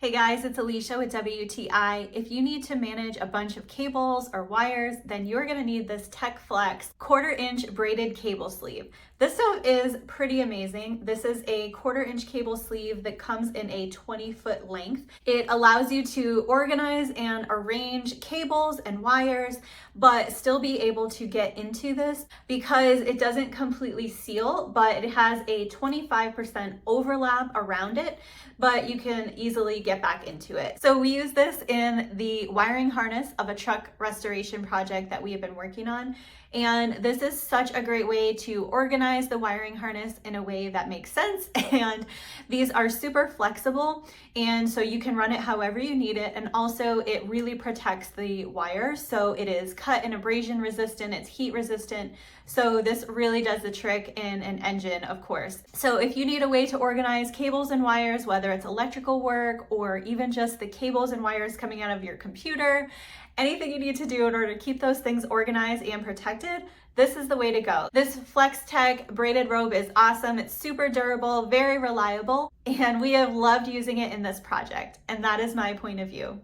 Hey guys, it's Alicia with WTI. If you need to manage a bunch of cables or wires, then you're gonna need this TechFlex 1/4-inch braided cable sleeve. This stuff is pretty amazing. This is a 1/4-inch cable sleeve that comes in a 20-foot length. It allows you to organize and arrange cables and wires, but still be able to get into this because it doesn't completely seal, but it has a 25% overlap around it, but you can easily get back into it. So we use this in the wiring harness of a truck restoration project that we have been working on. And this is such a great way to organize the wiring harness in a way that makes sense. And these are super flexible. And so you can run it however you need it. And also it really protects the wires. So it is cut and abrasion resistant, it's heat resistant. So this really does the trick in an engine, of course. So if you need a way to organize cables and wires, whether it's electrical work or even just the cables and wires coming out of your computer, anything you need to do in order to keep those things organized and protected, this is the way to go. This FlexTech braided robe is awesome. It's super durable, very reliable, and we have loved using it in this project. And that is my point of view.